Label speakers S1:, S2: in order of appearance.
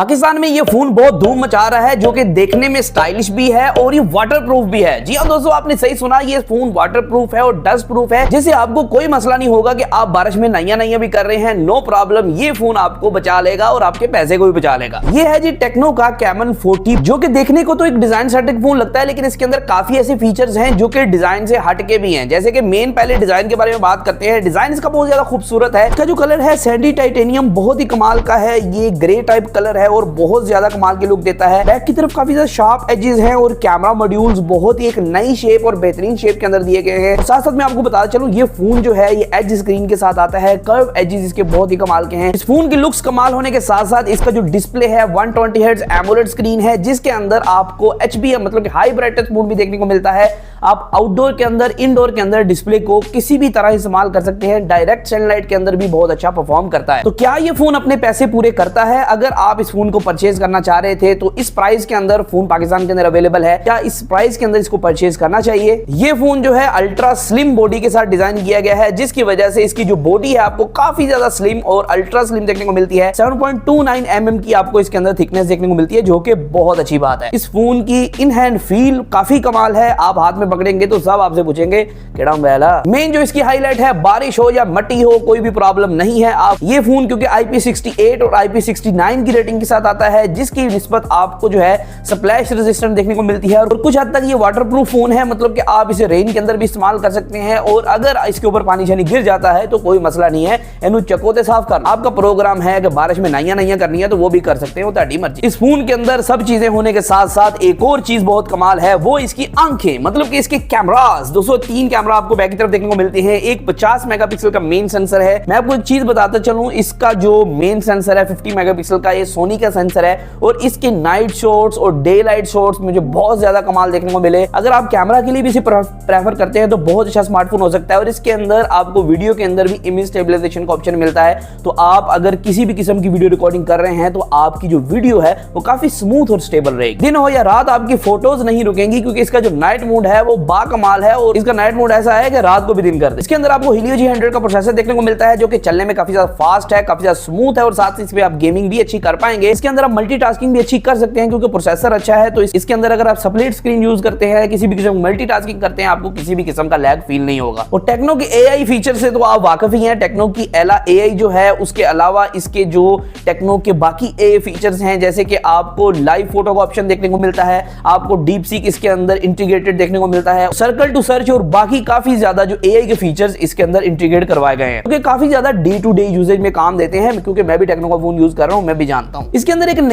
S1: पाकिस्तान में ये फोन बहुत धूम मचा रहा है, जो कि देखने में स्टाइलिश भी है और ये वाटरप्रूफ भी है। जी हाँ दोस्तों, आपने सही सुना, ये फोन वाटरप्रूफ है और डस्ट प्रूफ है, जिससे आपको कोई मसला नहीं होगा कि आप बारिश में नैया भी कर रहे हैं। नो प्रॉब्लम, ये फोन आपको बचा लेगा और आपके पैसे को भी बचा लेगा। ये है जी टेक्नो का कैमन 40, जो कि देखने को तो एक डिजाइन सेटिक फोन लगता है, लेकिन इसके अंदर काफी ऐसे फीचर्स हैं जो कि डिजाइन से हटके भी हैं। जैसे कि मेन पहले डिजाइन के बारे में बात करते हैं। डिजाइन इसका बहुत ज्यादा खूबसूरत है। इसका जो कलर है सैंडी टाइटेनियम, बहुत ही कमाल का है। ये ग्रे टाइप कलर है और बहुत ज्यादा कमाल के लुक देता है। बैक की तरफ काफी ज्यादा शार्प एजेस हैं और कैमरा मॉड्यूल्स बहुत ही एक नई शेप और बेहतरीन शेप के अंदर दिए गए हैं। साथ साथ मैं आपको बता चलूं, ये फोन जो है ये एज स्क्रीन के साथ आता है। कर्व एजेस इसके बहुत ही कमाल के हैं। इस फोन की लुक्स कमाल होने के साथ साथ इसका जो डिस्प्ले है 120 हर्ट्ज एमोलेड स्क्रीन है, जिसके अंदर आपको HBM मतलब कि हाई ब्राइटनेस मोड भी देखने को मिलता है। आप आउटडोर के अंदर, इनडोर के अंदर डिस्प्ले को किसी भी तरह इस्तेमाल कर सकते हैं। डायरेक्ट सनलाइट के अंदर भी बहुत अच्छा परफॉर्म करता है। तो क्या ये फोन अपने पैसे पूरे करता है? अगर आप इस फोन को परचेज करना चाह रहे थे तो इस प्राइस के अंदर फोन पाकिस्तान के अंदर अवेलेबल है। क्या इस प्राइस के अंदर इसको परचेज करना चाहिए? ये फोन जो है अल्ट्रा स्लिम बॉडी के साथ डिजाइन किया गया है, जिसकी वजह से इसकी जो बॉडी है आपको काफी ज्यादा स्लिम और अल्ट्रा स्लिम देखने को मिलती है। 7.29 mm की आपको इसके अंदर थिकनेस देखने को मिलती है, जो कि बहुत अच्छी बात है। इस फोन की इन हैंड फील काफी कमाल है। आप हाथ में पकड़ेंगे तो सब आपसे पूछेंगे केड़ा मोबाइल। मेन जो इसकी हाईलाइट है, बारिश हो या मट्टी हो कोई भी प्रॉब्लम नहीं है। आप ये फोन क्योंकि IP68 और IP69 की रेटिंग के साथ आता है, जिसकी निस्बत आपको जो है स्प्लैश रेजिस्टेंट देखने को मिलती है। और कुछ हद तक ये वाटरप्रूफ फोन है, मतलब कि आप इसे रेन के अंदर भी इस्तेमाल कर सकते हैं। और अगर इसके ऊपर पानी शानी गिर जाता है तो कोई मसला नहीं है, इन्हें चकोते साफ करना। आपका प्रोग्राम है कि बारिश में नैया करनी है तो वो भी कर सकते हैं, वो ਤੁਹਾਡੀ मर्जी। इस फोन के अंदर सब चीजें होने के साथ साथ एक और चीज बहुत कमाल है, वो इसकी आंखें, मतलब कि इसके कैमरास। 203 कैमरा आपको बैक की तरफ देखने को मिलते हैं। एक 50 मेगापिक्सल का मेन सेंसर है। मैं आपको एक चीज बताता चलूं, इसका जो मेन सेंसर है 50 मेगापिक्सल का, ये सोनी का सेंसर है। और इसके नाइट शॉट्स और डे लाइट शॉट्स मुझे बहुत ज्यादा कमाल देखने को मिले। अगर आप कैमरा के लिए भी इसे प्रेफर करते हैं तो बहुत अच्छा स्मार्टफोन हो सकता है। और इसके अंदर आपको वीडियो के अंदर भी इमेज स्टेबलाइजेशन का ऑप्शन मिलता है। तो आप अगर किसी भी किस्म की वीडियो रिकॉर्डिंग कर रहे हैं तो आपकी जो वीडियो है वो काफी स्मूथ और स्टेबल रहेगी। दिन हो या रात आपकी फोटोज नहीं रुकेंगी, क्योंकि इसका जो नाइट मोड है वो बाकमाल है। और इसका नाइट मोड ऐसा है कि रात को भी दिन कर दे। इसके अंदर आपको Helio G100 का प्रोसेसर देखने को मिलता है, जो कि चलने में काफी ज्यादा फास्ट है, काफी ज्यादा स्मूथ है। और साथ ही इसमें आप गेमिंग भी अच्छी कर पाएंगे। इसके अंदर आप मल्टीटास्किंग भी अच्छी कर सकते हैं, क्योंकि प्रोसेसर अच्छा है। तो इसके अंदर अगर आप स्प्लिट स्क्रीन यूज करते हैं, किसी भी किस्म मल्टीटास्किंग करते हैं, आपको किसी भी किस्म का लैग फील नहीं होगा। और टेक्नो के AI फीचर से तो आप वाकिफ ही हैं। टेक्नो की एला AI जो है, उसके अलावा इसके जो टेक्नो के बाकी AI फीचर्स हैं, जैसे कि आपको लाइव फोटो का ऑप्शन देखने को मिलता है, आपको डीप सीक इसके अंदर इंटीग्रेटेड देखने को मिलता है, सर्कल टू सर्च और बाकी काफी ज्यादा जो AI के फीचर्स इसके अंदर इंटीग्रेट करवाए गए हैं, क्योंकि काफी ज्यादा डे टू डे यूजेज में काम देते हैं। क्योंकि मैं भी टेक्नो का फोन यूज कर रहा हूं, मैं भी जानता हूं। इसके अंदर एक नई